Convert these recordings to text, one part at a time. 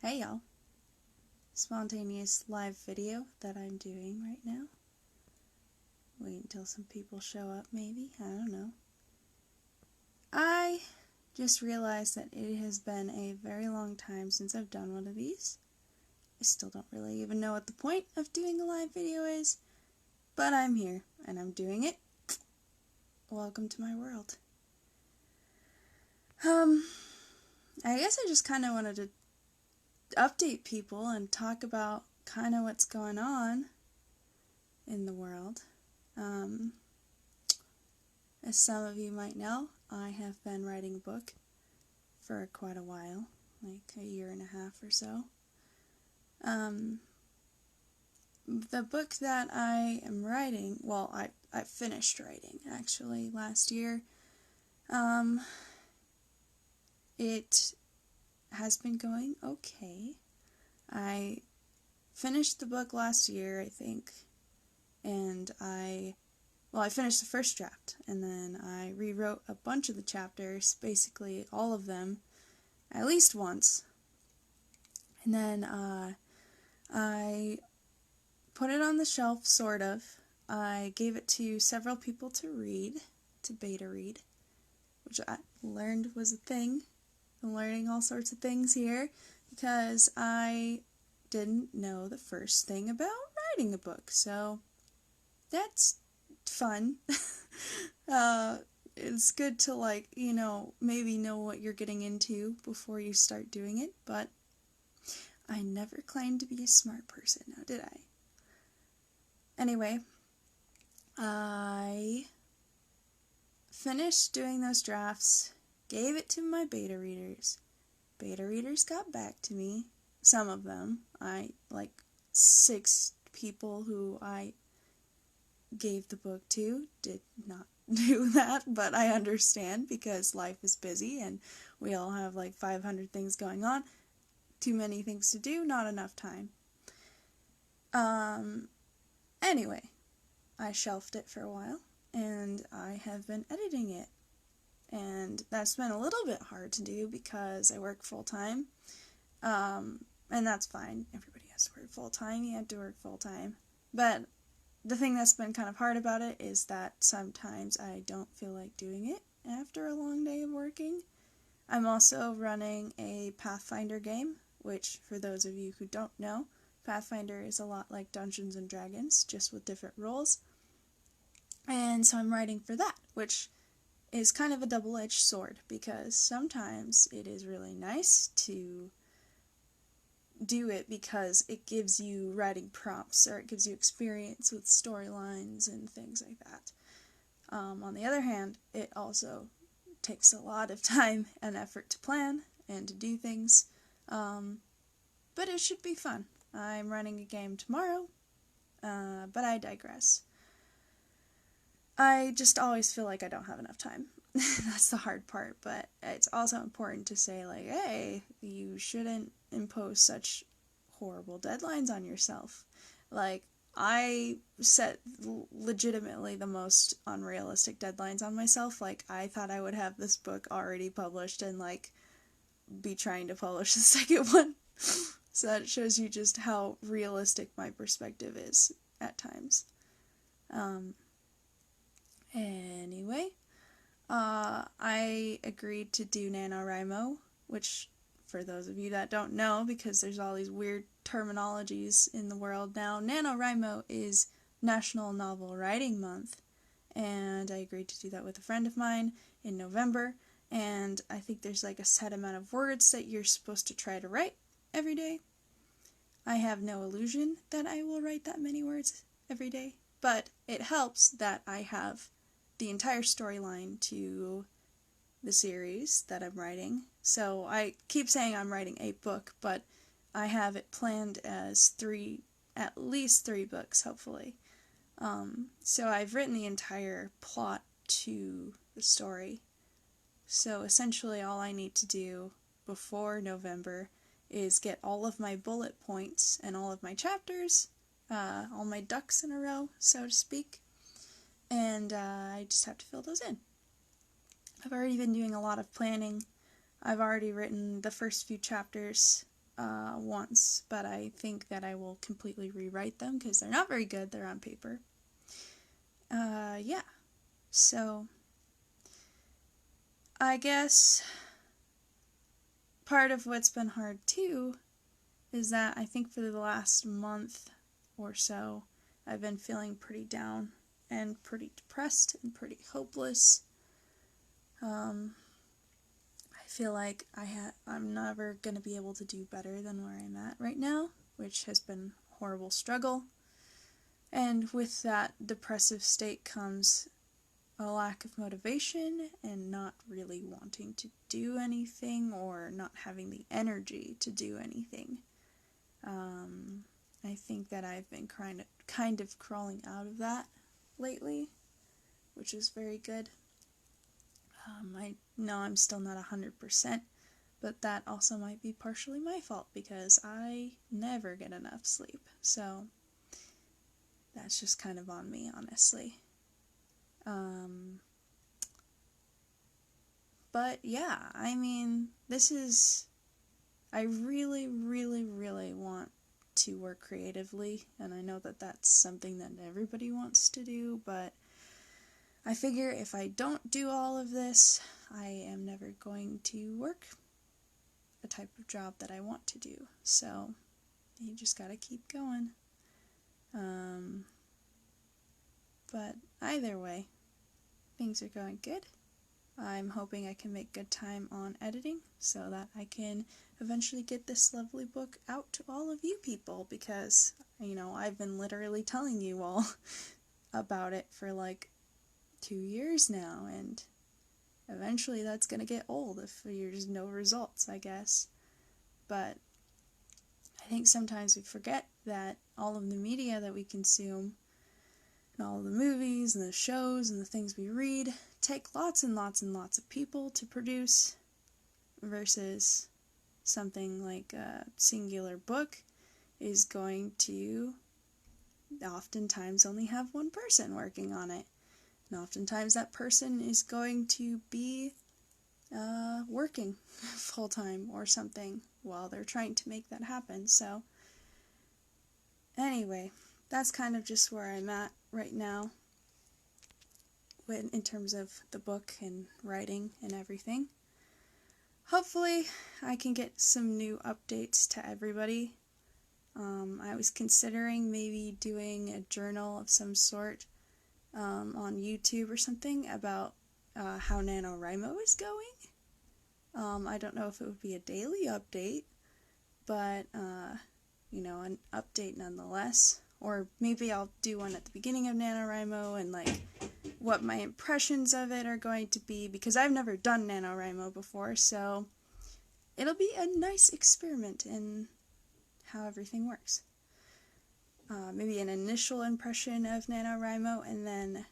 Hey y'all, spontaneous live video that I'm doing right now. Wait until some people show up maybe, I don't know. I just realized that it has been a very long time since I've done one of these. I still don't really even know what the point of doing a live video is, but I'm here and I'm doing it. Welcome to my world. I guess I just kind of wanted to update people and talk about kind of what's going on in the world. As some of you might know, I have been writing a book for quite a while, like a year and a half or so. The book that I am writing, well, I finished writing actually last year. It has been going okay. I finished the book last year, I think, and I finished the first draft, and then I rewrote a bunch of the chapters, basically all of them, at least once. And then I put it on the shelf, sort of. I gave it to several people to read, to beta read, which I learned was a thing. I'm learning all sorts of things here, because I didn't know the first thing about writing a book, so that's fun. It's good to, maybe know what you're getting into before you start doing it, but I never claimed to be a smart person, now did I? Anyway, I finished doing those drafts, gave it to my beta readers. Beta readers got back to me, some of them. 6 people who I gave the book to did not do that, but I understand because life is busy and we all have 500 things going on. Too many things to do, not enough time. Anyway, I shelved it for a while and I have been editing it. And that's been a little bit hard to do because I work full-time. And that's fine. Everybody has to work full-time. You have to work full-time. But the thing that's been kind of hard about it is that sometimes I don't feel like doing it after a long day of working. I'm also running a Pathfinder game, which, for those of you who don't know, Pathfinder is a lot like Dungeons & Dragons, just with different roles. And so I'm writing for that, which is kind of a double-edged sword, because sometimes it is really nice to do it because it gives you writing prompts, or it gives you experience with storylines and things like that. On the other hand, it also takes a lot of time and effort to plan and to do things, but it should be fun. I'm running a game tomorrow, but I digress. I just always feel like I don't have enough time. That's the hard part, but it's also important to say, hey, you shouldn't impose such horrible deadlines on yourself. I set legitimately the most unrealistic deadlines on myself. I thought I would have this book already published and, be trying to publish the second one. So that shows you just how realistic my perspective is at times. Anyway, I agreed to do NaNoWriMo, which, for those of you that don't know, because there's all these weird terminologies in the world now, NaNoWriMo is National Novel Writing Month, and I agreed to do that with a friend of mine in November, and I think there's a set amount of words that you're supposed to try to write every day. I have no illusion that I will write that many words every day, but it helps that I have the entire storyline to the series that I'm writing. So I keep saying I'm writing a book, but I have it planned as at least three books, hopefully. So I've written the entire plot to the story. So essentially all I need to do before November is get all of my bullet points and all of my chapters, all my ducks in a row, so to speak, and I just have to fill those in. I've already been doing a lot of planning. I've already written the first few chapters once, but I think that I will completely rewrite them because they're not very good. They're on paper. Yeah. So, I guess part of what's been hard too is that I think for the last month or so, I've been feeling pretty down and pretty depressed and pretty hopeless. I feel like I'm never going to be able to do better than where I'm at right now, which has been a horrible struggle. And with that depressive state comes a lack of motivation and not really wanting to do anything or not having the energy to do anything. I think that I've been kind of crawling out of that lately, which is very good. I know I'm still not 100%, but that also might be partially my fault because I never get enough sleep. So that's just kind of on me, honestly. But yeah, I mean, I really, really, really want to work creatively, and I know that that's something that everybody wants to do, but I figure if I don't do all of this, I am never going to work a type of job that I want to do. So you just gotta keep going. But either way, things are going good. I'm hoping I can make good time on editing so that I can eventually get this lovely book out to all of you people because, I've been literally telling you all about it for like 2 years now, and eventually that's gonna get old if there's no results, I guess. But I think sometimes we forget that all of the media that we consume and all of the movies and the shows and the things we read take lots and lots and lots of people to produce versus something like a singular book is going to oftentimes only have one person working on it. And oftentimes that person is going to be working full-time or something while they're trying to make that happen. So anyway, that's kind of just where I'm at right now in terms of the book and writing and everything. Hopefully I can get some new updates to everybody. I was considering maybe doing a journal of some sort on YouTube or something about how NaNoWriMo is going. I don't know if it would be a daily update, but, an update nonetheless. Or maybe I'll do one at the beginning of NaNoWriMo and, what my impressions of it are going to be, because I've never done NaNoWriMo before, so it'll be a nice experiment in how everything works. Maybe an initial impression of NaNoWriMo, and then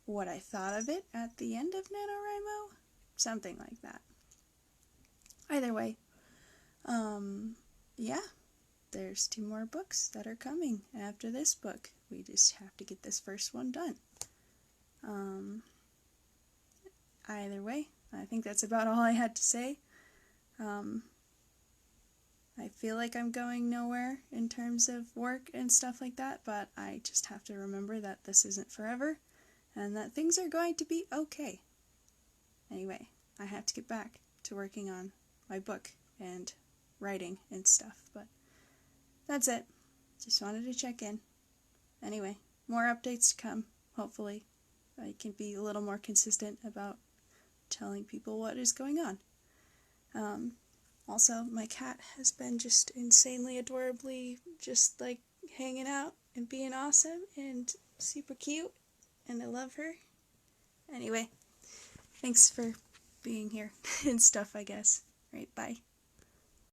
what I thought of it at the end of NaNoWriMo, something like that. Either way, yeah, there's 2 more books that are coming after this book. We just have to get this first one done. Either way, I think that's about all I had to say. I feel like I'm going nowhere in terms of work and stuff like that, but I just have to remember that this isn't forever, and that things are going to be okay. Anyway, I have to get back to working on my book and writing and stuff, but that's it. Just wanted to check in. Anyway, more updates to come, hopefully. I can be a little more consistent about telling people what is going on. Also, my cat has been just insanely adorably just hanging out and being awesome and super cute, and I love her. Anyway, thanks for being here and stuff, I guess. Right, bye.